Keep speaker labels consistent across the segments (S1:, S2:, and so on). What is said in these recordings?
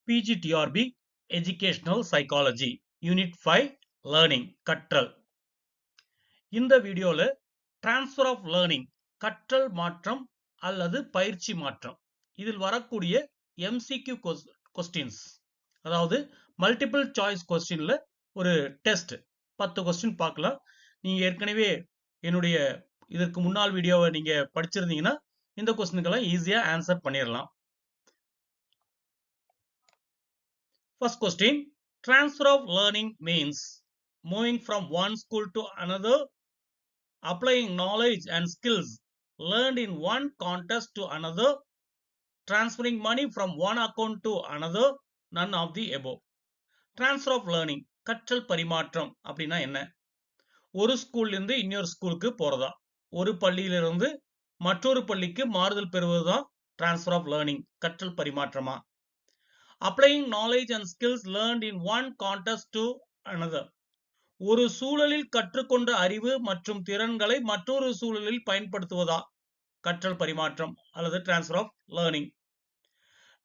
S1: PGTRB Educational Psychology Unit 5 Learning கற்றல். இந்த வீடியோல Transfer of Learning கற்றல் மாற்றம் அல்லது பயிற்சி மாற்றம் இதில் வரக்கூடிய MCQ questions, அதாவது மல்டிபிள் சாய்ஸ் கொஸ்டின்ல ஒரு டெஸ்ட் 10 கொஸ்டின் பார்க்கலாம். நீங்க ஏற்கனவே என்னுடைய இதற்கு முன்னாள் வீடியோவை நீங்க படிச்சிருந்தீங்கன்னா இந்த கொஸ்டினுக்கெல்லாம் ஈஸியா ஆன்சர் பண்ணிடலாம். First question, transfer of learning means moving from one school to another, applying knowledge and skills learned in one context to another, transferring money from one account to another, none of the above. Transfer of learning, கற்றல் பரிமாற்றம் அப்படின்னா என்ன? ஒரு ஸ்கூல்ல இருந்து இன்னொரு ஸ்கூலுக்கு போறதா, ஒரு பள்ளியிலிருந்து மற்றொரு பள்ளிக்கு மாறுதல் பெறுவதுதான் transfer of learning, கற்றல் பரிமாற்றமா? Applying knowledge and skills learned in one context to another, ஒரு சூழலில் கற்றுக்கொண்ட அறிவு மற்றும் திறன்களை மற்றொரு சூழலில் பயன்படுத்துவதா கற்றல் பரிமாற்றம் அல்லது transfer of learning.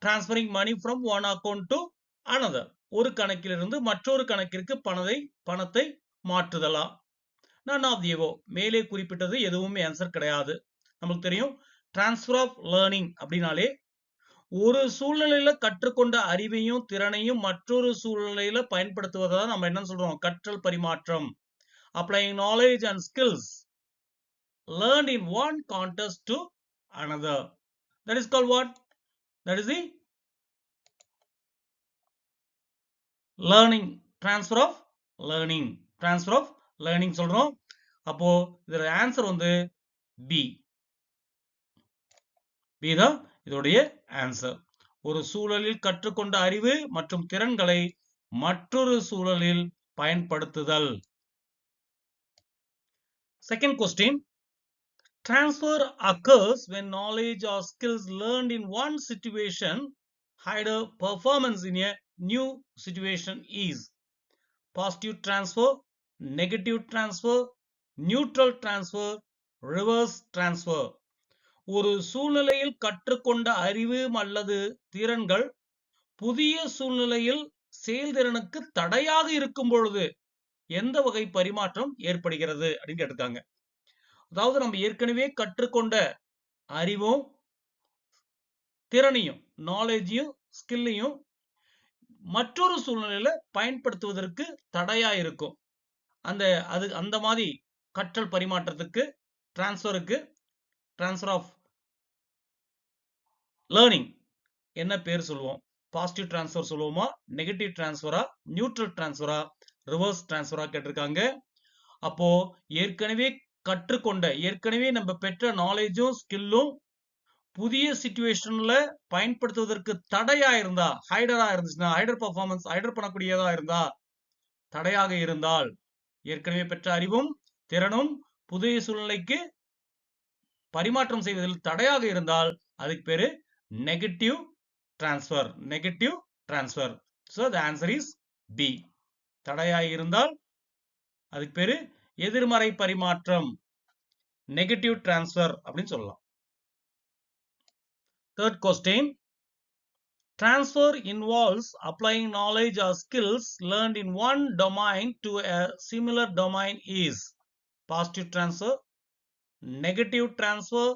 S1: Transferring money from one account to another, ஒரு கணக்கிலிருந்து மற்றொரு கணக்கிற்கு பணத்தை மாற்றுதலா? None of the above, மேலே குறிப்பிட்டது எதுவுமே ஆன்சர் கிடையாது. நமக்கு தெரியும் transfer of learning அப்படின்னாலே ஒரு சூழ்நிலையில கற்றுக்கொண்ட அறிவையும் திறனையும் மற்றொரு சூழ்நிலையில பயன்படுத்துவதா நம்ம என்ன சொல்றோம்? கற்றல் பரிமாற்றம். Applying knowledge and skills learned in one context to another, that is called what? That is the learning, transfer of learning, transfer of learning சொல்றோம். அப்போ இதோட ஆன்சர் வந்து B. B தான் இதோடைய ஆன்சர். ஒரு சூழலில் கற்றுக்கொண்ட அறிவு மற்றும் திறன்களை மற்றொரு சூழலில் பயன்படுத்துதல். Second question, transfer occurs when knowledge or skills learned in one situation hide a performance in a new situation is positive transfer, negative transfer, neutral transfer, reverse transfer. ஒரு சூழ்நிலையில் கற்றுக்கொண்ட அறிவு அல்லது திறன்கள் புதிய சூழ்நிலையில் செயல்திறனுக்கு தடையாக இருக்கும் பொழுது எந்த வகை பரிமாற்றம் ஏற்படுகிறது அப்படின்னு கேட்டிருக்காங்க. அதாவது நம்ம ஏற்கனவே கற்றுக்கொண்ட அறிவும் திறனையும் நாலேஜையும் ஸ்கில்லையும் மற்றொரு சூழ்நிலையில பயன்படுத்துவதற்கு தடையா இருக்கும். அந்த மாதிரி கற்றல் பரிமாற்றத்துக்கு டிரான்ஸ்ஃபர் ஆஃப் லேர்னிங் என்ன பேர் சொல்லுவோம்? பாசிட்டிவ் டிரான்ஸ்ஃபர் சொல்லுவோமா, நெகட்டிவ் டிரான்ஸ்ஃபரா, நியூட்ரல் டிரான்ஸ்ஃபரா, ரிவர்ஸ் டிரான்ஸ்ஃபரா கேட்டிருக்காங்க. அப்போ ஏற்கனவே நம்ம பெற்ற நாலேஜும் ஸ்கில்லும் புதிய சிச்சுவேஷன்ல பயன்படுத்துவதற்கு தடையா இருந்தா, ஹைடரா இருந்துச்சுன்னா, ஹைடர் பண்ணக்கூடியதா இருந்தா, தடையாக இருந்தால், ஏற்கனவே பெற்ற அறிவும் திறனும் புதிய சூழ்நிலைக்கு பரிமாற்றம் செய்வதில் தடையாக இருந்தால் அதுக்கு பேரு negative transfer. So the answer is B. தடையாய் இருந்தால் அதுக்கு பேரு எதிர்மறை பரிமாற்றம், negative transfer அப்படின்னு சொல்லலாம். Third question, transfer involves applying knowledge or skills learned in one domain to a similar domain is positive transfer, negative transfer,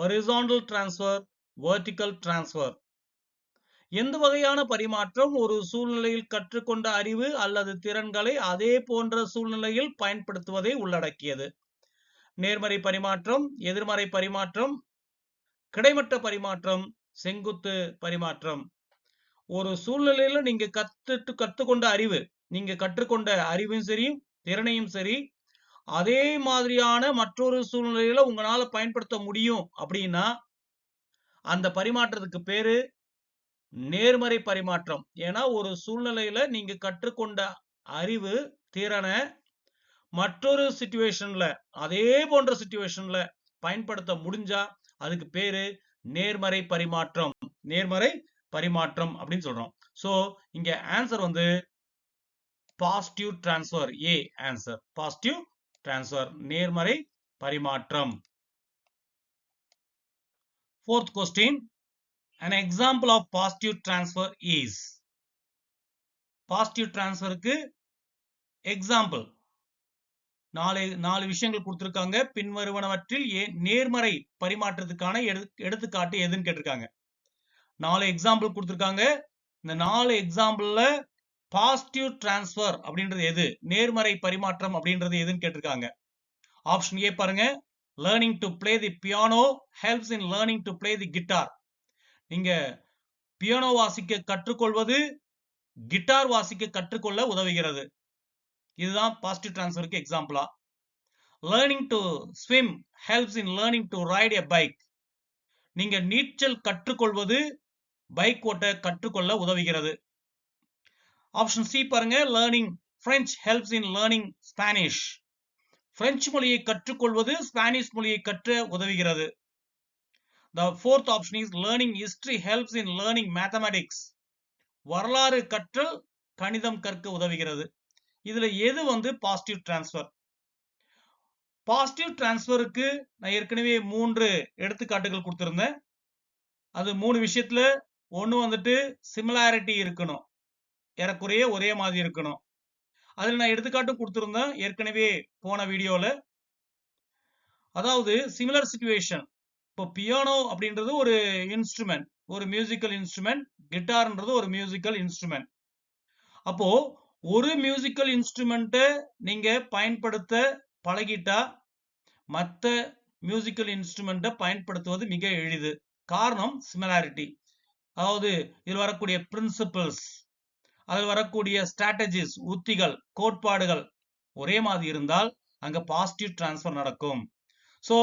S1: horizontal transfer, vertical transfer. எந்த வகையான பரிமாற்றம் ஒரு சூழ்நிலையில் கற்றுக்கொண்ட அறிவு அல்லது திறன்களை அதே போன்ற சூழ்நிலையில் பயன்படுத்துவதை உள்ளடக்கியது? நேர்மறை பரிமாற்றம், எதிர்மறை பரிமாற்றம், கிடைமட்ட பரிமாற்றம், செங்குத்து பரிமாற்றம். ஒரு சூழ்நிலையில நீங்க கற்றுக்கொண்ட அறிவும் சரி திறனையும் சரி அதே மாதிரியான மற்றொரு சூழ்நிலையில உங்களால பயன்படுத்த முடியும் அப்படின்னா அந்த பரிமாற்றத்துக்கு பேரு நேர்மறை பரிமாற்றம். ஏன்னா ஒரு சூழ்நிலையில நீங்க கற்றுக்கொண்ட அறிவு திறனை மற்றொரு சிச்சுவேஷன்ல அதே போன்ற சிச்சுவேஷன்ல பயன்படுத்த முடிஞ்சா அதுக்கு பேரு நேர்மறை பரிமாற்றம் அப்படின்னு சொல்றோம். சோ இங்க ஆன்சர் வந்து positive transfer. A answer positive transfer, நேர்மறை பரிமாற்றம். Fourth question, An example of positive transfer is positive transfer க்கு example நாலு விஷயங்கள் கொடுத்திருக்காங்க. பின்வருவனவற்றில் நேர்மறை பரிமாற்றத்துக்கான எடுத்துக்காட்டு எதுன்னு கேட்டிருக்காங்க. 4 எக்ஸாம்பிள் கொடுத்திருக்காங்க. இந்த 4 எக்ஸாம்பிள்ல பாசிட்டிவ் டிரான்ஸ்ஃபர் அப்படின்றது எது, நேர்மறை பரிமாற்றம் அப்படின்றது எதுன்னு கேட்டிருக்காங்க. ஆப்ஷன் ஏ பாருங்க, learning to play the piano helps in learning to play the guitar. நீங்க பியானோ வாசிக்க கற்றுக்கொள்வது கிட்டார் வாசிக்க கற்றுக்கொள்ள உதவுகிறது. இதுதான் பாசிட்டிவ் டிரான்ஸ்ஃபருக்கு எக்ஸாம்பிளா. Learning to swim helps in learning to ride a bike. நீங்க நீச்சல் கற்றுக்கொள்வது பைக் ஓட்ட கற்றுக்கொள்ள உதவுகிறது. ஆப்ஷன் சி பாருங்க, learning French helps in learning Spanish. French மொழியை கற்றுக்கொள்வது ஸ்பானிஷ் மொழியை கற்ற உதவுகிறது. The fourth option is learning history helps in learning mathematics. வரலாறு கற்றல் கணிதம் கற்க உதவுகிறது. இதுல எது பாசிட்டிவ் டிரான்ஸ்ஃபர்? பாசிட்டிவ் டிரான்ஸ்ஃபருக்கு நான் ஏற்கனவே 3 எடுத்துக்காட்டுகள் கொடுத்திருந்தேன். அது 3 விஷயத்துல ஒன்னு சிமிலாரிட்டி இருக்கணும், ஏறக்குறைய ஒரே மாதிரி இருக்கணும். அதுல நான் எடுத்துக்காட்டும் கொடுத்திருந்தேன் ஏற்கனவே போன வீடியோல. அதாவது சிமிலர் சிச்சுவேஷன். இப்போ பியானோ அப்படின்றது ஒரு இன்ஸ்ட்ருமெண்ட், ஒரு மியூசிக்கல் இன்ஸ்ட்ருமெண்ட். கிட்டார்ன்றது ஒரு மியூசிக்கல் இன்ஸ்ட்ருமெண்ட். அப்போ ஒரு மியூசிக்கல் இன்ஸ்ட்ருமெண்ட்டை நீங்க பயன்படுத்த பழகிட்டா மற்ற மியூசிக்கல் இன்ஸ்ட்ருமெண்ட்டை பயன்படுத்துவது மிக எளிது. காரணம் சிமிலாரிட்டி. அதாவது இதில் வரக்கூடிய பிரின்சிபிள்ஸ், அதில் வரக்கூடிய ஸ்ட்ராட்டஜிஸ், உத்திகள், கோட்பாடுகள் ஒரே மாதிரி இருந்தால் அங்க பாசிட்டிவ் டிரான்ஸ்ஃபர் நடக்கும். சோ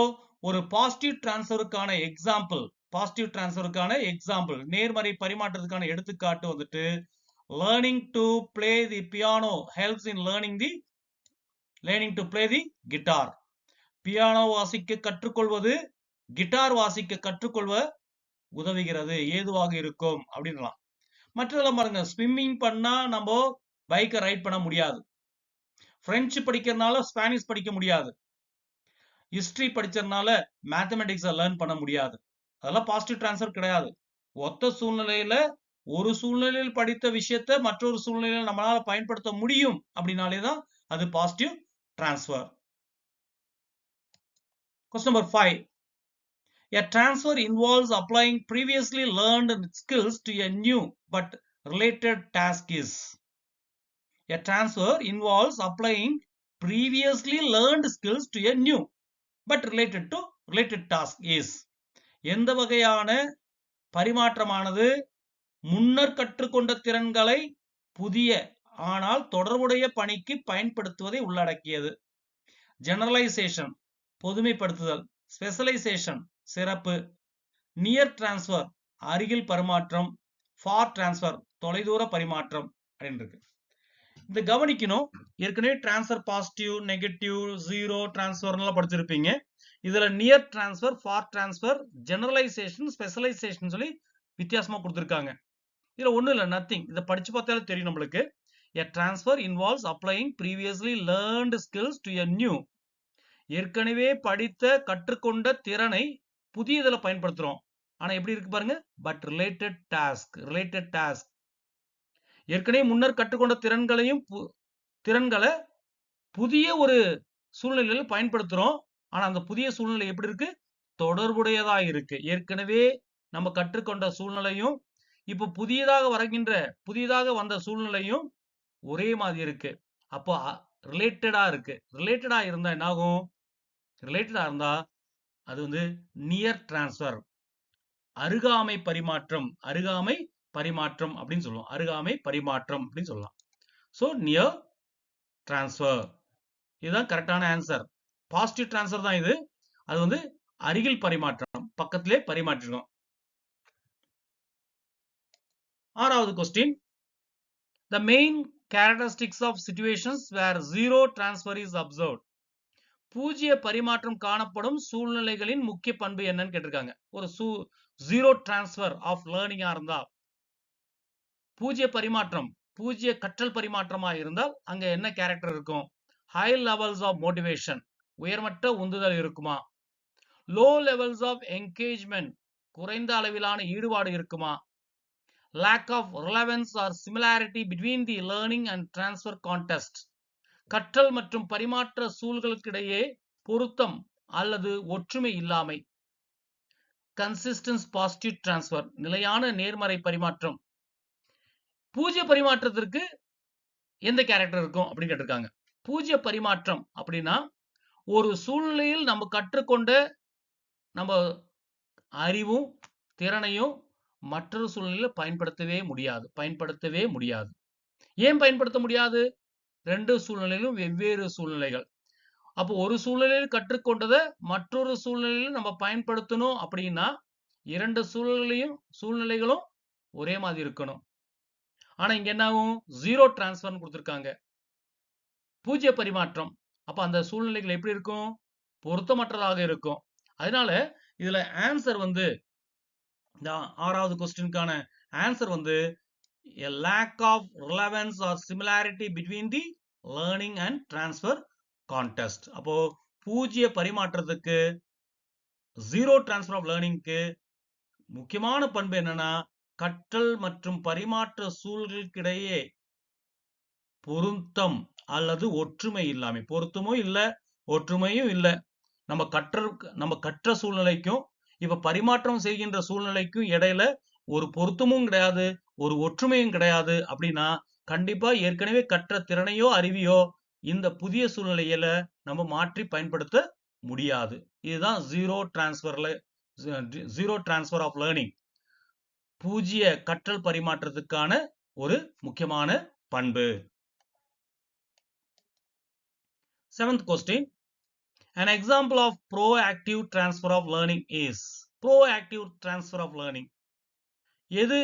S1: ஒரு பாசிட்டிவ் டிரான்ஸ்ஃபருக்கான எக்ஸாம்பிள், நேர்மறை பரிமாற்றத்துக்கான எடுத்துக்காட்டு learning to play the piano helps in learning to play the guitar. Piano வாசிக்க கற்றுக்கொள்வது கிட்டார் வாசிக்க கற்றுக்கொள்வ உதவுகிறது, ஏதுவாக இருக்கும் அப்படின்லாம். மற்றதெல்லாம் பாருங்க, ஸ்விம்மிங் பண்ணா நம்ம பைக்கை ரைட் பண்ண முடியாது. பிரெஞ்சு படிக்கிறதுனால ஸ்பானிஷ் படிக்க முடியாது. ஹிஸ்டரி படிச்சதுனால மேத்தமெட்டிக்ஸை லேர்ன் பண்ண முடியாது. அதெல்லாம் பாசிட்டிவ் டிரான்ஸ்ஃபர் கிடையாது. ஒத்த சூழ்நிலையில ஒரு சூழ்நிலையில் படித்த விஷயத்தை மற்றொரு சூழ்நிலையில நம்மளால பயன்படுத்த முடியும் அப்படின்னாலே தான் அது positive transfer. Question number 5. A transfer involves applying previously learned skills to a new but related task is. A transfer involves applying previously learned skills to a new but related task is. எந்த வகையான பரிமாற்றமானது முன்னர் கற்றுக்கொண்ட திறன்களை புதிய ஆனால் தொடர்புடைய பணிக்கு பயன்படுத்துவதை உள்ளடக்கியது. ஜெனரலைசேஷன் பொதுமைப்படுத்துதல், ஸ்பெஷலைசேஷன் சிறப்பு, நியர் டிரான்ஸ்ஃபர் அருகில் பரிமாற்றம், ஃபார் டிரான்ஸ்ஃபர் தொலைதூர பரிமாற்றம் அப்படின்னு இருக்கு. இந்த கவனிக்கணும். ஏற்கனவே transfer positive, negative, zero transfer படிச்சிருப்பீங்க. இதுல near transfer, far transfer, generalisation, specialisation சொல்லி வித்தியாசமா கொடுத்திருக்காங்க. இதுல ஒண்ணும் இல்ல, நத்திங். இதை படிச்சு பார்த்தாலே தெரியும் நம்மளுக்கு. A transfer involves applying previously learned skills to a new. ஏற்கனவே படித்த கற்றுக்கொண்ட திறனை புதிய இதில் பயன்படுத்துறோம். ஆனா எப்படி இருக்கு பாருங்க, பட் ரிலேட்டட் டாஸ்க். ஏற்கனவே முன்னர் கற்றுக்கொண்ட திறன்களை புதிய ஒரு சூழ்நிலையில் பயன்படுத்துறோம். ஆனா அந்த புதிய சூழ்நிலை எப்படி இருக்கு, தொடர்புடையதா இருக்கு. ஏற்கனவே நம்ம கற்றுக்கொண்ட சூழ்நிலையும் இப்ப புதியதாக வந்த சூழ்நிலையும் ஒரே மாதிரி இருக்கு. அப்போ ரிலேட்டடா இருக்கு. ரிலேட்டடா இருந்தா என்ன ஆகும், ரிலேட்டடா இருந்தா அது நியர் டிரான்ஸ்ஃபர், அருகாமை பரிமாற்றம் அப்படின்னு சொல்லுவோம். அருகாமை பரிமாற்றம் அப்படின்னு சொல்லலாம். சோ நியர் டிரான்ஸ்ஃபர் இதுதான் கரெக்டான ஆன்சர். பாசிட்டிவ் டிரான்ஸ்ஃபர் தான் இது. அது அருகில் பரிமாற்றம், பக்கத்திலே பரிமாற்றிடும். 6வது question. The main characteristics of situations where zero transfer is observed. பூஜ்ய பரிமாற்றம் காணப்படும் சூழ்நிலைகளின் முக்கிய பண்பு என்னன்னு கேட்டிருக்காங்க. ஒரு ஜீரோ டிரான்ஸ்ஃபர் ஆஃப் லேர்னிங்கா இருந்தா, பூஜ்ய கற்றல் பரிமாற்றமா இருந்தால் அங்க என்ன கேரக்டர் இருக்கும்? ஹை லெவல்ஸ் ஆஃப் மோட்டிவேஷன், உயர்மட்ட உந்துதல் இருக்குமா? லோ லெவல்ஸ் ஆஃப் என்கேஜ்மெண்ட், குறைந்த அளவிலான ஈடுபாடு இருக்குமா? lack of relevance or similarity between the learning and transfer context. கற்றல் மற்றும் பரிமாற்ற சூழல்களுக்கிடையே பொருத்தம் அல்லது ஒற்றுமை இல்லாமை. கன்சிஸ்டன்ஸ் பாசிட்டிவ் டிரான்ஸ்ஃபர், நிலையான நேர்மறை பரிமாற்றம். பூஜ்ய பரிமாற்றத்திற்கு எந்த கேரக்டர் இருக்கும் அப்படின்னு கேட்டிருக்காங்க. பூஜ்ய பரிமாற்றம் அப்படின்னா ஒரு சூழ்நிலையில் நம்ம கற்றுக்கொண்ட நம்ம அறிவும் திறனையும் மற்றொரு சூழ்நிலையில் பயன்படுத்தவே முடியாது. ஏன் பயன்படுத்த முடியாது? ரெண்டு சூழ்நிலையிலும் வெவ்வேறு சூழ்நிலைகள். அப்போ ஒரு சூழ்நிலையில் கற்றுக்கொண்டதை மற்றொரு சூழ்நிலையில் நம்ம பயன்படுத்தணும் அப்படின்னா இரண்டு சூழ்நிலைகளும் ஒரே மாதிரி இருக்கணும். ஆனா இங்க என்ன ஆகும்? ஜீரோ டிரான்ஸ்ஃபர் கொடுத்திருக்காங்க, பூஜ்ய பரிமாற்றம். அப்ப அந்த சூழ்நிலைகள் எப்படி இருக்கும்? பொருத்தமற்றதாக இருக்கும். அதனால இதுல ஆன்சர் வந்து இந்த ஆறாவது கொஸ்டினுக்கான ஆன்சர் வந்து a lack of relevance or similarity between the learning and transfer context. அப்போ பூஜ்ய பரிமாற்றத்துக்கு ஜீரோ டிரான்ஸ்ஃபர் ஆஃப் லேர்னிங்க்கு முக்கியமான பண்பு என்னன்னா கற்றல் மற்றும் பரிமாற்ற சூழல்களுக்கிடையே பொருத்தம் அல்லது ஒற்றுமை இல்லாமை. பொருத்தமும் இல்லை, ஒற்றுமையும் இல்லை. நம்ம கற்ற சூழ்நிலைக்கும் இப்ப பரிமாற்றம் செய்கின்ற சூழ்நிலைக்கும் இடையில ஒரு பொருத்தமும் கிடையாது, ஒரு ஒற்றுமையும் கிடையாது. அப்படின்னா கண்டிப்பா ஏற்கனவே கற்ற திறனையோ அறிவியோ இந்த புதிய சூழ்நிலையில நம்ம மாற்றி பயன்படுத்த முடியாது. இதுதான் ஜீரோ டிரான்ஸ்ஃபர் ஆஃப் லேர்னிங், பூஜ்ய கற்றல் பரிமாற்றத்துக்கான ஒரு முக்கியமான பண்பு. 7th question. An example of proactive transfer of learning is. proactive transfer of learning எது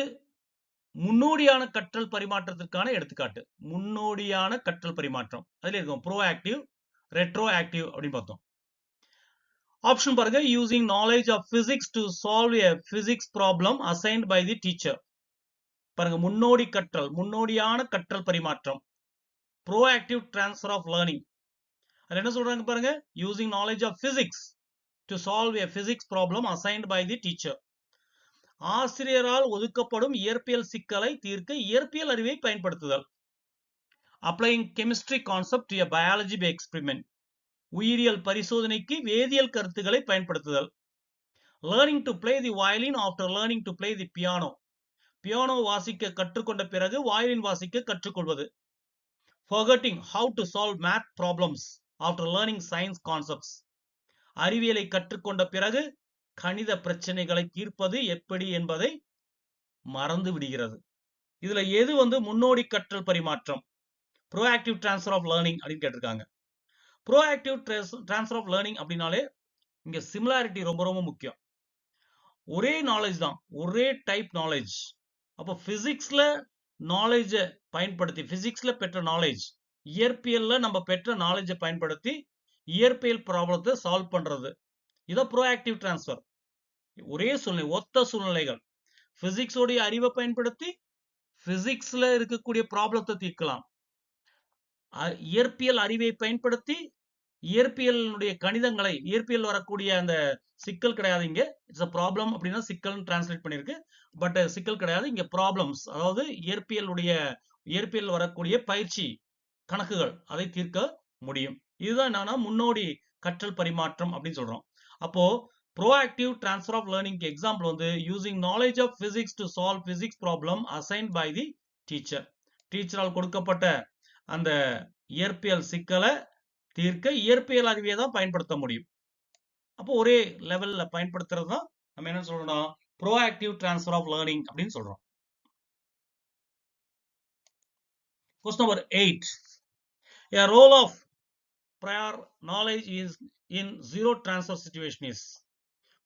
S1: முன்னோடியான கற்றல் பரிமாற்றத்திற்கான எடுத்துக்காட்டு? முன்னோடியான கற்றல் பரிமாற்றம் அதுல இருக்கும் ப்ரோஆக்டிவ், ரெட்ரோஆக்டிவ் அப்படின்னு பார்த்தோம். ஆப்ஷன் பாருங்க. Using knowledge of physics to solve a physics problem assigned by the teacher. பாருங்க, முன்னோடியான கற்றல் பரிமாற்றம், ப்ரோஆக்டிவ் டிரான்ஸ்ஃபர் ஆஃப் லேர்னிங். அது என்ன சொல்றாங்க பாருங்க. Using knowledge of physics to solve a physics problem assigned by the teacher. ஆசிரியரால் ஒதுக்கப்படும் இயற்பியல் சிக்கலை தீர்க்க இயற்பியல் அறிவை பயன்படுத்துதல். Applying chemistry concept to a biology by experiment. உயிரியல் பரிசோதனைக்கு வேதியியல் கருத்துக்களை பயன்படுத்துதல். Learning to play the violin after learning to play the piano. Piano வாசிக்க கற்றுக்கொண்ட பிறகு வயலின் வாசிக்க கற்றுக்கொள்வது. forgetting how to solve math problems after learning science concepts. அறிவியலை கற்றுக்கொண்ட பிறகு கணித பிரச்சனைகளை தீர்ப்பது எப்படி என்பதை மறந்து விடுகிறது. இதுல எது வந்து முன்னோடி கற்றல் பரிமாற்றம், ப்ரோஆக்டிவ் டிரான்ஸ்ஃபர் ஆஃப் லேர்னிங் அப்படின்னு கேட்டிருக்காங்க. ப்ரோஆக்டிவ் டிரான்ஸ்ஃபர் ஆஃப் லேர்னிங் அப்படின்னாலே இங்க சிமிலாரிட்டி ரொம்ப ரொம்ப முக்கியம். ஒரே நாலேஜ் தான், ஒரே டைப் நாலேஜ். அப்போ பிசிக்ஸ்ல நாலேஜ பயன்படுத்தி, பிசிக்ஸ்ல பெற்ற நாலேஜ் இயற்பியல்ல நம்ம பெற்ற நாலேஜை பயன்படுத்தி இயற்பியல் ப்ராப்ளத்தை சால்வ் பண்றது. இதை ப்ரோஆக்டிவ் டிரான்ஸ்ஃபர். ஒரே சூழ்நிலை, ஒத்த சூழ்நிலைகள். பிசிக்ஸோடைய அறிவை பயன்படுத்தி பிசிக்ஸ்ல இருக்கக்கூடிய ப்ராப்ளத்தை தீர்க்கலாம். இயற்பியல் அறிவை பயன்படுத்தி இயற்பியலுடைய கணிதங்களை, இயற்பியல் வரக்கூடிய அந்த சிக்கல் கிடையாது இங்க. இட்ஸ் அ ப்ராப்ளம் அப்படின்னா சிக்கல் டிரான்ஸ்லேட் பண்ணிருக்கு. பட் சிக்கல் கிடையாது இங்க, ப்ராப்ளம்ஸ். அதாவது இயற்பியல் வரக்கூடிய பயிற்சி கணக்குகள், அதை தீர்க்க முடியும். இதுதான் என்னன்னா முன்னோடி கற்றல் பரிமாற்றம் அப்படின்னு சொல்றோம். அப்போ proactive transfer of learning example வந்து using knowledge of physics to solve physics problem assigned by the teacher. டீச்சரால் கொடுக்கப்பட்ட அந்த இயற்பியல் சிக்கலை தீர்க்க இயற்பியல் அறிவியை தான் பயன்படுத்த முடியும். அப்போ ஒரே லெவல்ல பயன்படுத்துறது தான் நம்ம என்ன சொல்றோம், ப்ரோஆக்டிவ் டிரான்ஸ்ஃபர் ஆஃப் லேர்னிங் அப்படின்னு சொல்றோம். Question number 8. A role of prior knowledge is in zero transfer situation is.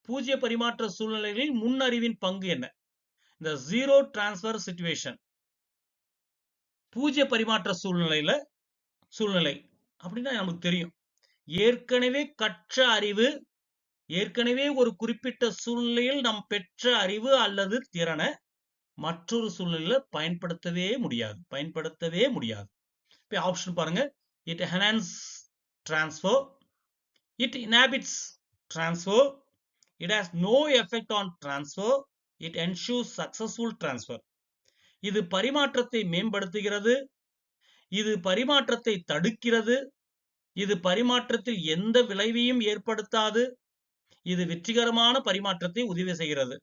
S1: பூஜ்ய பரிமாற்ற சூழ்நிலைகளில் முன்னறிவின் பங்கு என்ன? இந்த ஜீரோ டிரான்ஸ்ஃபர் சிச்சுவேஷன், பூஜ்ய பரிமாற்ற சூழ்நிலை அப்படின்னா நமக்கு தெரியும், ஏற்கனவே கற்ற அறிவு, ஏற்கனவே ஒரு குறிப்பிட்ட சூழ்நிலையில் நாம் பெற்ற அறிவு அல்லது திறனை மற்றொரு சூழ்நிலையில பயன்படுத்தவே முடியாது. இப்ப ஆப்ஷன் பாருங்க. It enhance transfer, it inhibits transfer, It has no effect on transfer. It ensures successful transfer. இது பரிமாற்றத்தை மேம்படுத்துகிறது, இது பரிமாற்றத்தை தடுக்கிறது, இது பரிமாற்றத்தில் எந்த விளைவையும் ஏற்படுத்தாது, இது வெற்றிகரமான பரிமாற்றத்தை உதவி செய்கிறது.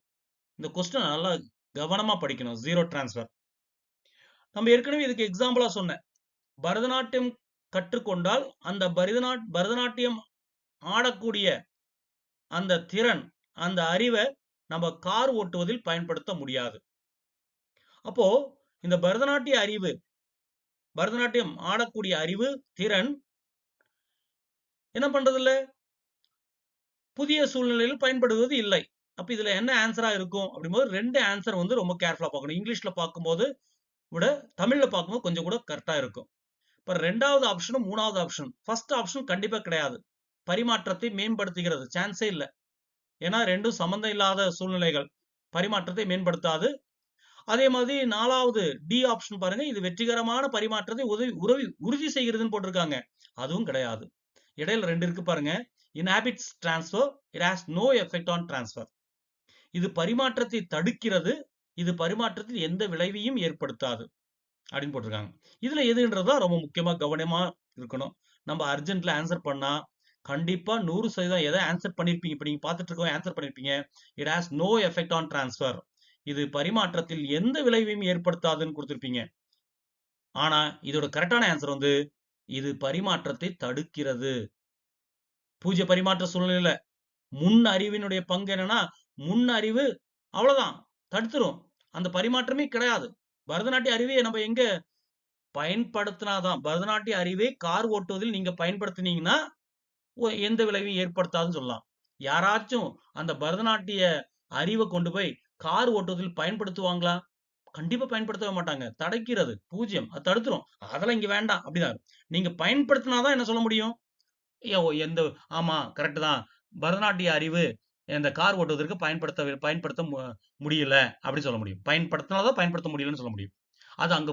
S1: இந்த கொஸ்டின் நல்லா கவனமா படிக்கணும். ஜீரோ டிரான்ஸ்ஃபர் நம்ம ஏற்கனவே இதுக்கு எக்ஸாம்பிளா சொன்னேன். பரதநாட்டியம் கற்றுக்கொண்டால் அந்த பரதநாட்டியம் ஆடக்கூடிய அந்த திறன், அந்த அறிவை நம்ம கார் ஓட்டுவதில் பயன்படுத்த முடியாது. அப்போ இந்த பரதநாட்டியம் ஆடக்கூடிய அறிவு, திறன் என்ன பண்றது இல்ல, புதிய சூழ்நிலையில் பயன்படுவது இல்லை. அப்ப இதுல என்ன ஆன்சரா இருக்கும் அப்படிங்கும்போது ரெண்டு ஆன்சர் வந்து ரொம்ப கேர்ஃபுல்லா பார்க்கணும். இங்கிலீஷ்ல பார்க்கும்போது விட தமிழ்ல பார்க்கும்போது கொஞ்சம் கூட கரெக்டா இருக்கும். இப்ப ரெண்டாவது ஆப்ஷனும் மூணாவது ஆப்ஷன், ஃபர்ஸ்ட் ஆப்ஷன் கண்டிப்பா கிடையாது. பரிமாற்றத்தை மேம்படுத்துகிறது, சான்ஸே இல்லை. ஏன்னா ரெண்டும் சம்பந்தம் இல்லாத சூழ்நிலைகள், பரிமாற்றத்தை மேம்படுத்தாது. அதே மாதிரி நாலாவது டி ஆப்ஷன் பாருங்க, இது வெற்றிகரமான பரிமாற்றத்தை உறுதி செய்கிறதுன்னு போட்டிருக்காங்க, அதுவும் கிடையாது. இடையில ரெண்டு இருக்கு பாருங்க. inhibits transfer, it has no effect on transfer. இது பரிமாற்றத்தை தடுக்கிறது, இது பரிமாற்றத்தில் எந்த விளைவையும் ஏற்படுத்தாது அப்படின்னு போட்டிருக்காங்க. இதுல எதுன்றதா ரொம்ப முக்கியமா கவனமா இருக்கணும். நம்ம அர்ஜென்ட்ல ஆன்சர் பண்ணா கண்டிப்பா 100% எதை ஆன்சர் பண்ணிருப்பீங்க. இப்ப நீங்க பார்த்துட்டு இருக்கோம் ஆன்சர் பண்ணிருப்பீங்க. it has no effect on transfer. இது பரிமாற்றத்தில் எந்த விளைவையும் ஏற்படுத்தாதுன்னு கொடுத்திருப்பீங்க. ஆனா இதோட கரெக்டான ஆன்சர் வந்து இது பரிமாற்றத்தை தடுக்கிறது. பூஜ்ய பரிமாற்ற சூழ்நிலையில முன் அறிவினுடைய பங்கு என்னன்னா, முன் அறிவு அவ்வளவுதான் தடுத்துரும், அந்த பரிமாற்றமே கிடையாது. பரதநாட்டிய அறிவை நம்ம எங்க பயன்படுத்தினாதான், பரதநாட்டிய அறிவை கார் ஓட்டுவதில் நீங்க பயன்படுத்தினீங்கன்னா எந்த விளைவையும் ஏற்படுத்தாதுன்னு சொல்லலாம். யாராச்சும் அந்த பரதநாட்டிய அறிவை கொண்டு போய் கார் ஓட்டுவதில் பயன்படுத்துவாங்களா? கண்டிப்பா பயன்படுத்தவே மாட்டாங்க. தடுக்கிறது, பூஜ்யம், அது தடுத்துரும். அதெல்லாம் இங்க வேண்டாம் அப்படிதான். நீங்க பயன்படுத்தினாதான் என்ன சொல்ல முடியும், எந்த ஆமா கரெக்ட் தான், பரதநாட்டிய அறிவு இந்த கார் ஓட்டுவதற்கு பயன்படுத்த முடியல அப்படி சொல்ல முடியும். பயன்படுத்தினாதான் பயன்படுத்த முடியலன்னு சொல்ல முடியும். அது அங்க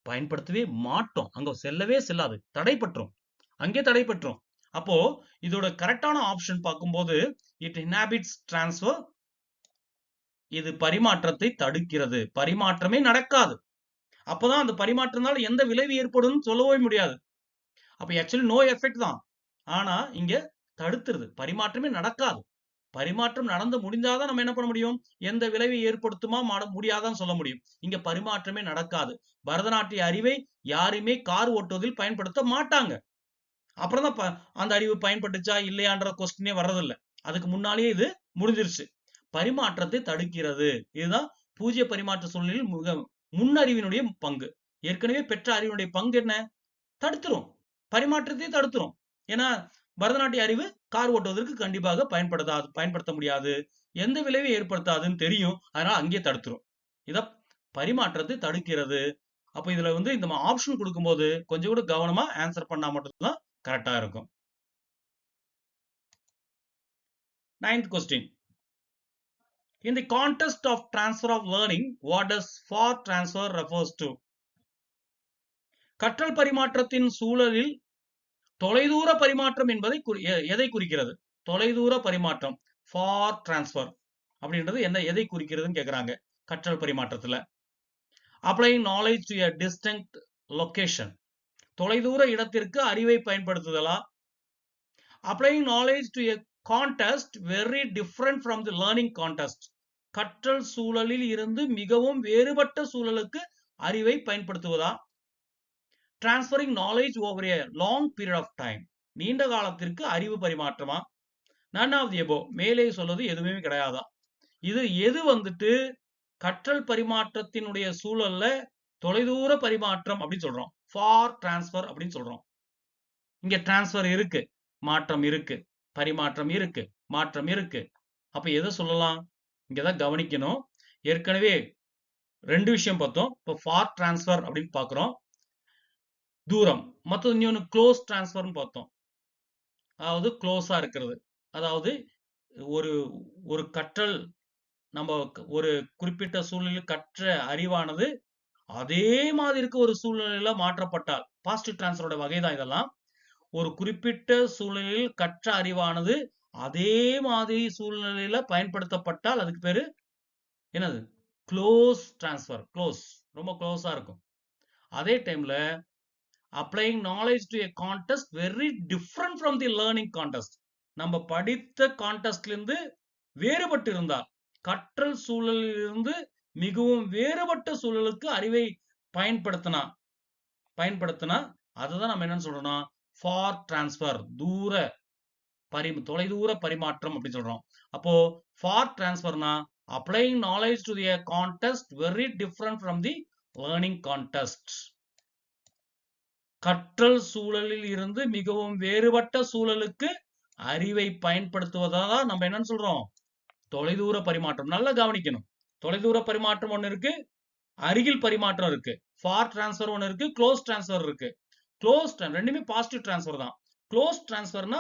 S1: பயன்படுத்தவே மாட்டோம், அங்க செல்லாது, தடைப்பற்றும், அங்கே தடைப்பற்றும். அப்போ இதோட கரெக்டான ஆப்ஷன் பார்க்கும்போது இட் inhibits transfer, இது பரிமாற்றத்தை தடுக்கிறது, பரிமாற்றமே நடக்காது. அப்பதான் அந்த பரிமாற்றத்தினால எந்த விளைவு ஏற்படும் சொல்லவே முடியாது. அப்ப ஆக்சுவலி நோ எஃபெக்ட் தான், ஆனா இங்க தடுத்துருது, பரிமாற்றமே நடக்காது. பரிமாற்றம் நடந்து முடிந்தாதான் நம்ம என்ன பண்ண முடியும், எந்த விளைவை ஏற்படுத்துமா முடியாதான்னு சொல்ல முடியும். இங்க பரிமாற்றமே நடக்காது. பரதநாட்டிய அறிவை யாருமே கார் ஓட்டுவதில் பயன்படுத்த மாட்டாங்க. அப்புறம் தான் அந்த அறிவு பயன்பட்டுச்சா இல்லையான்ற கொஸ்டினே வர்றதில்லை. அதுக்கு முன்னாலேயே இது முடிஞ்சிருச்சு. பரிமாற்றத்தை தடுக்கிறது. இதுதான் பூஜ்ய பரிமாற்ற சூழ்நிலையில் மிக முன்னறிவினுடைய பங்கு. ஏற்கனவே பெற்ற அறிவினுடைய பங்கு என்ன, தடுத்துரும், பரிமாற்றத்தை தடுத்துரும். ஏன்னா பரதநாட்டிய அறிவு கார் ஓட்டுவதற்கு கண்டிப்பாக பயன்படுத்த முடியாது, எந்த விளைவை ஏற்படுத்தாதுன்னு தெரியும், அதனால அங்கே தடுத்துரும். இத பரிமாற்றத்தை தடுக்கிறது. அப்ப இதுல வந்து இந்த ஆப்ஷன் கொடுக்கும்போது கொஞ்சம் கூட கவனமா ஆன்சர் பண்ணா மட்டும்தான் கரெக்டா இருக்கும். 9th question. In the context of transfer of learning, what does far transfer refers to? கற்றல் பரிமாற்றத்தின் சூழலில் தொலைதூர பரிமாற்றம் என்பதை எதை குறிக்கிறது? தொலைதூர பரிமாற்றம், ஃபார் டிரான்ஸ்பர் அப்படின்றது எதை குறிக்கிறதுன்னு கேக்குறாங்க. கற்றல் பரிமாற்றத்துல applying knowledge to a distant location, தொலைதூர இடத்திற்கு அறிவை பயன்படுத்துதலா? applying knowledge to a context very different from the learning context, கற்றல் சூழலில் இருந்து மிகவும் வேறுபட்ட சூழலுக்கு அறிவை பயன்படுத்துவதா? transferring knowledge over a long period of time, நீண்ட காலத்திற்கு அறிவு பரிமாற்றமா? none of the above, மேலே சொல்வது எதுவுமே கிடையாதா? இது எது வந்துட்டு கற்றல் பரிமாற்றத்தினுடைய சூழல்ல தொலைதூர பரிமாற்றம் அப்படின்னு சொல்றோம், ஃபார் டிரான்ஸ்பர் அப்படின்னு சொல்றோம். இங்க டிரான்ஸ்பர் இருக்கு, மாற்றம் இருக்கு, பரிமாற்றம் இருக்கு, மாற்றம் இருக்கு. அப்ப எதை சொல்லலாம், இங்கதான் கவனிக்கணும். ஏற்கனவே ரெண்டு விஷயம் பார்த்தோம். இப்போ ஃபார் டிரான்ஸ்பர் அப்படின்னு பாக்குறோம், தூரம். மற்றது இன்னொன்னு க்ளோஸ் டிரான்ஸ்பர்னு பார்த்தோம், அதாவது க்ளோஸா இருக்கிறது. அதாவது ஒரு கற்றல், நம்ம ஒரு குறிப்பிட்ட சூழ்நிலையில் கற்ற அறிவானது அதே மாதிரி இருக்க ஒரு சூழ்நிலையில மாற்றப்பட்டால், பாசிட்டிவ் டிரான்ஸ்பரோட வகைதான் இதெல்லாம். ஒரு குறிப்பிட்ட சூழ்நிலையில் கற்ற அறிவானது அதே மாதிரி சூழ்நிலையில பயன்படுத்தப்பட்டால் அதுக்கு பேரு என்னது? Close transfer. க்ளோஸ், ரொம்ப க்ளோஸா இருக்கும். அதே டைம்ல applying knowledge to a contest very different from the learning contest. நம்ம படித்த கான்டெஸ்ட்ல இருந்து வேறுபட்டு இருந்தால், கற்றல் சூழலில் இருந்து மிகவும் வேறுபட்ட சூழலுக்கு அறிவை பயன்படுத்தினா அதுதான் நம்ம என்னன்னு சொல்றோம்னா ஃபார் டிரான்ஸ்ஃபர், தொலைதூர பரிமாற்றம் அப்படின்னு சொல்றோம். அப்போ for டிரான்ஸ்ஃபர்னா applying knowledge to a contest very different from the learning contest. கற்றல் சூழலில் இருந்து மிகவும் வேறுபட்ட சூழலுக்கு அறிவை பயன்படுத்துவதான் நம்ம என்னன்னு சொல்றோம்? தொலைதூர பரிமாற்றம். நல்லா கவனிக்கணும். தொலைதூர பரிமாற்றம் ஒண்ணு இருக்கு, அருகில் பரிமாற்றம் இருக்கு. ஃபார் டிரான்ஸ்ஃபர் ஒண்ணு இருக்கு, க்ளோஸ் டிரான்ஸ்ஃபர் இருக்கு. ரெண்டுமே பாசிட்டிவ் டிரான்ஸ்ஃபர் தான். க்ளோஸ் டிரான்ஸ்ஃபர்னா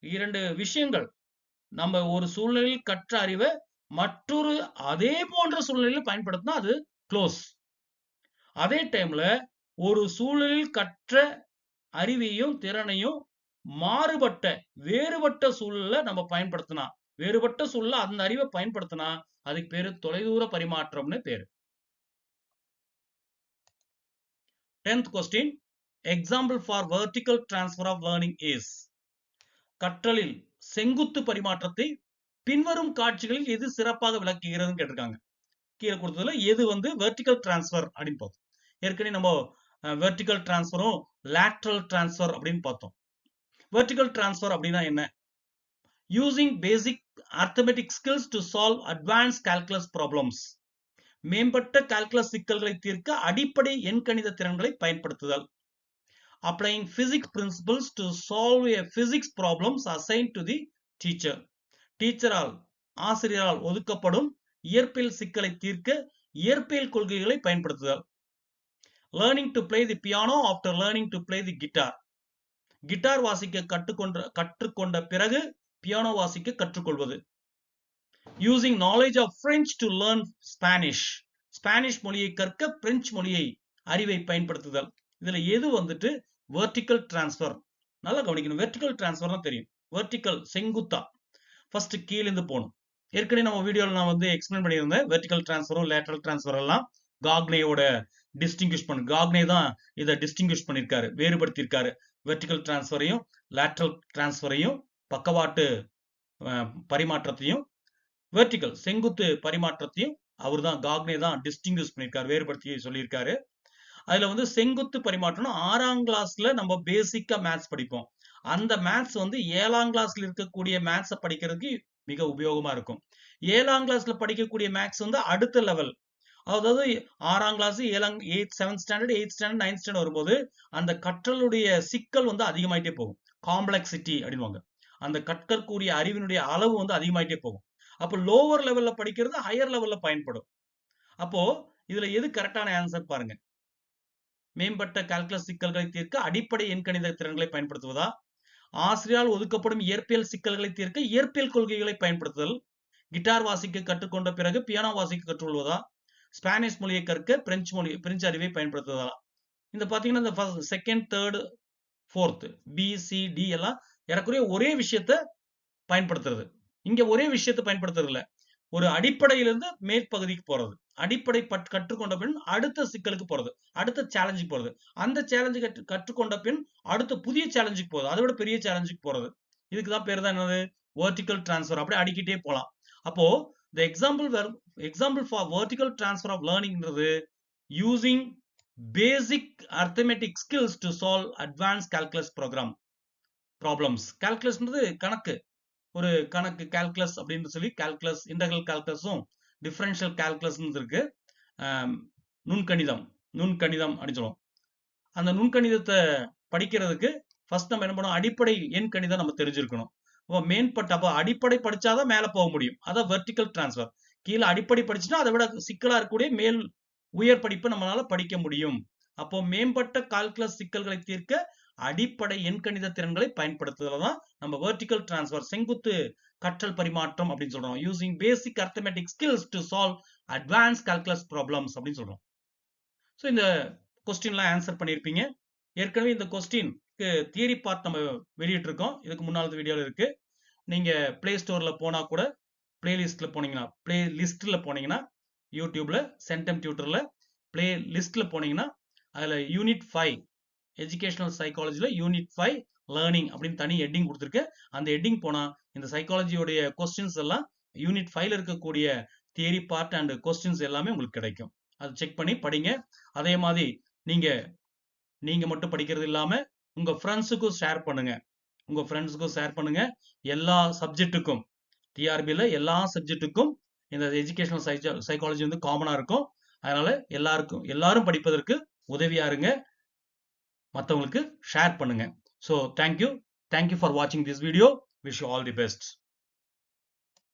S1: இரண்டு விஷயங்கள் நம்ம ஒரு சூழ்நிலையில் கற்ற அறிவை மற்றொரு அதே போன்ற சூழ்நிலையில் பயன்படுத்தினா அது க்ளோஸ். அதே டைம்ல ஒரு சூழலில் கற்ற அறிவையும் திறனையும் வேறுபட்ட சூழல்ல நம்ம பயன்படுத்தினா, வேறுபட்ட சூழல்ல அந்த அறிவை பயன்படுத்தினா அதுக்கு பேரு தொலைதூர பரிமாற்றம்னு பேரு. 10th question. Example for vertical transfer of learning is. கற்றலில் செங்குத்து பரிமாற்றத்தை பின்வரும் காட்சிகளில் எது சிறப்பாக விளக்குகிறதுன்னு கேட்டிருக்காங்க. கீழே கொடுத்ததுல எது வந்து வெர்டிகல் டிரான்ஸ்ஃபர் அப்படின்னு பார்த்தோம். ஏற்கனவே நம்ம வெர்டிகல் டிரான்ஸ்ஃபரும் லேட்ரல் டிரான்ஸ்ஃபர் அப்படின்னு பார்த்தோம். வெர்டிகல் டிரான்ஸ்ஃபர் அப்படின்னா என்ன? Using basic arithmetic skills to solve advance calculus problems. மேம்பட்ட கால்குலஸ் சிக்கல்களை தீர்க்க அடிப்படை எண்கணித திறன்களை பயன்படுத்துதல். Applying physics principles to solve a physics problems assigned to the teacher. ஆசிரியரால் ஒதுக்கப்படும் இயற்பியல் சிக்கலை தீர்க்க இயற்பியல் கொள்கைகளை பயன்படுத்துதல். Learning to play the piano after learning to play the guitar வாசிக்க கற்றுக்கொண்ட பிறகு பியானோ வாசிக்க கற்றுக்கொள்வது. Using knowledge of French to learn Spanish மொழியை கற்க பிரெஞ்சு மொழியை அறிவை பயன்படுத்துதல். இதுல எது வந்துட்டு வெர்டிகல் டிரான்ஸ்ஃபர்? நல்லா கவனிக்கணும். வெர்டிகல் டிரான்ஸ்ஃபர் தான் தெரியும். வெர்டிகல் செங்குத்தா, ஃபர்ஸ்ட் கீழிருந்து போகணும். ஏற்கனவே நம்ம வீடியோல நான் வந்து எக்ஸ்பிளைன் பண்ணியிருந்தேன். வெர்டிகல் டிரான்ஸ்ஃபரும் லேட்டரல் டிரான்ஸ்ஃபர் எல்லாம் காக்னேயோட காக்னே தான் இதை டிஸ்டிங்கிஷ் பண்ணியிருக்காரு, வேறுபடுத்தியிருக்காரு. வெர்டிகல் டிரான்ஸ்ஃபரையும் லேட்டரல் டிரான்ஸ்ஃபரையும், பக்கவாட்டு பரிமாற்றத்தையும், வெர்டிகல் செங்குத்து பரிமாற்றத்தையும் அவர் தான் காக்னே தான் டிஸ்டிங்கிஷ் பண்ணியிருக்காரு, வேறுபடுத்தி சொல்லியிருக்காரு. அதுல வந்து செங்குத்து பரிமாற்றம் 6ஆம் கிளாஸ்ல நம்ம பேசிக்கா மேத்ஸ் படிப்போம். அந்த மேத்ஸ் வந்து 7ஆம் கிளாஸ்ல இருக்கக்கூடிய மேத்ஸை படிக்கிறதுக்கு மிக உபயோகமா இருக்கும். 7ஆம் கிளாஸ்ல படிக்கக்கூடிய மேத்ஸ் வந்து அடுத்த லெவல், அதாவது 6ஆம் class 7th standard 8th standard 9th standard வரும்போது அந்த கற்றலுடைய சிக்கல் வந்து அதிகமாயிட்டே போகும். காம்ப்ளெக்சிட்டி அப்படின்வாங்க. அந்த கற்கக்கூடிய அறிவினுடைய அளவு வந்து அதிகமாயிட்டே போகும். அப்போ லோவர் லெவல்ல படிக்கிறது ஹையர் லெவல்ல பயன்படும். அப்போ இதுல எது கரெக்டான ஆன்சர் பாருங்க. மேம்பட்ட கால்குலஸ் சிக்கல்களை தீர்க்க அடிப்படை எண்கணித திறன்களை பயன்படுத்துவதா? ஆசிரியரால் ஒதுக்கப்படும் இயற்பியல் சிக்கல்களை தீர்க்க இயற்பியல் கொள்கைகளை பயன்படுத்துதல். கிட்டார் வாசிக்க கற்றுக்கொண்ட பிறகு பியானோ வாசிக்க கற்றுக்கொள்வதா? ஸ்பானிஷ் மொழியை கற்க பிரெஞ்சு அறிவை பயன்படுத்துவதா? இந்த பாத்தீங்கன்னா இந்த second, third, fourth, B, C, D எல்லாம் ஏறக்குறைய ஒரே விஷயத்த பயன்படுத்துறது. இங்க ஒரே விஷயத்த பயன்படுத்துறது இல்ல, ஒரு அடிப்படையிலிருந்து மேற்பகுதிக்கு போறது. அடிப்படை கற்றுக்கொண்ட பின் அடுத்த சிக்கலுக்கு போறது, அடுத்த சேலஞ்சுக்கு போறது, அந்த சேலஞ்சு கற்றுக்கொண்ட பின் அடுத்த புதிய சேலஞ்சுக்கு போறது, அதை விட பெரிய சேலஞ்சுக்கு போறது. இதுக்குதான் பேர் தான் என்னது? Vertical transfer. அப்படியே அடிக்கிட்டே போலாம். அப்போ the example for vertical transfer of learning using basic arithmetic skills to solve advanced calculus problems. calculus கணக்கு, ஒரு கணக்கு கால்குலஸ் அப்படின்னு சொல்லி கால்குலஸ், இன்டெகிரல் கால்குலஸும் டிஃபரன்ஷியல் கால்குலஸ் இருக்கு. நுண்கணிதம் அப்படின்னு சொல்லுவோம். அந்த நுண்கணிதத்தை படிக்கிறதுக்கு ஃபர்ஸ்ட் நம்ம என்ன பண்ணணும்? அடிப்படை எண் கணிதம் நம்ம தெரிஞ்சிருக்கணும். அப்போ அடிப்படை படிச்சாதான் மேல போக முடியும். அதான் வெர்டிகல் டிரான்ஸ்ஃபர். கீழே அடிப்படை படிச்சுட்டா அதை விட சிக்கலா இருக்கக்கூடிய மேல் உயர் படிப்பு நம்மளால படிக்க முடியும். அப்போ மேம்பட்ட கால்குலஸ் சிக்கல்களை தீர்க்க அடிப்படை எண்கணித திறன்களை பயன்படுத்துதல் தான் நம்ம வெர்டிகல் டிரான்ஸ்ஃபர், செங்குத்து கற்றல் பரிமாற்றம் அப்படின்னு சொல்றோம். Using basic arithmetic skills to solve advance calculus problems அப்படின்னு சொல்றோம். ஸோ இந்த கொஸ்டின்லாம் ஆன்சர் பண்ணியிருப்பீங்க. ஏற்கனவே இந்த கொஸ்டின் தியரி பார்ட் நம்ம வெளியிட்டு இருக்கோம், இதுக்கு முன்னாள் வீடியோல இருக்கு. நீங்க பிளே ஸ்டோர்ல போனா கூட பிளேலிஸ்ட்ல போனீங்கன்னா யூடியூப்ல சென்டம் டியூட்டர்ல பிளே லிஸ்ட்ல போனீங்கன்னா அதுல யூனிட் 5 எஜுகேஷனல் சைக்காலஜில யூனிட் 5 லேர்னிங் அப்படின்னு தனி ஹெட்டிங் கொடுத்துருக்கேன். அந்த ஹெட்டிங் போனா இந்த சைக்காலஜியோடைய கொஸ்டின்ஸ் எல்லாம் யூனிட் 5ல இருக்கக்கூடிய தியரி பார்ட் அண்ட் கொஸ்டின்ஸ் எல்லாமே உங்களுக்கு கிடைக்கும். அதை செக் பண்ணி படிங்க. அதே மாதிரி நீங்க மட்டும் படிக்கிறது இல்லாம உங்க ஃப்ரெண்ட்ஸுக்கும் ஷேர் பண்ணுங்க. எல்லா சப்ஜெக்ட்டுக்கும் டிஆர்பியில் எல்லா சப்ஜெக்ட்டுக்கும் இந்த எஜுகேஷனல் சைக்காலஜி வந்து காமனா இருக்கும். அதனால எல்லாரும் படிப்பதற்கு உதவியா இருங்க. மற்றவங்களுக்கு ஷேர் பண்ணுங்க. ஸோ தேங்க்யூ ஃபார் வாட்சிங் this video. Wish you all the best.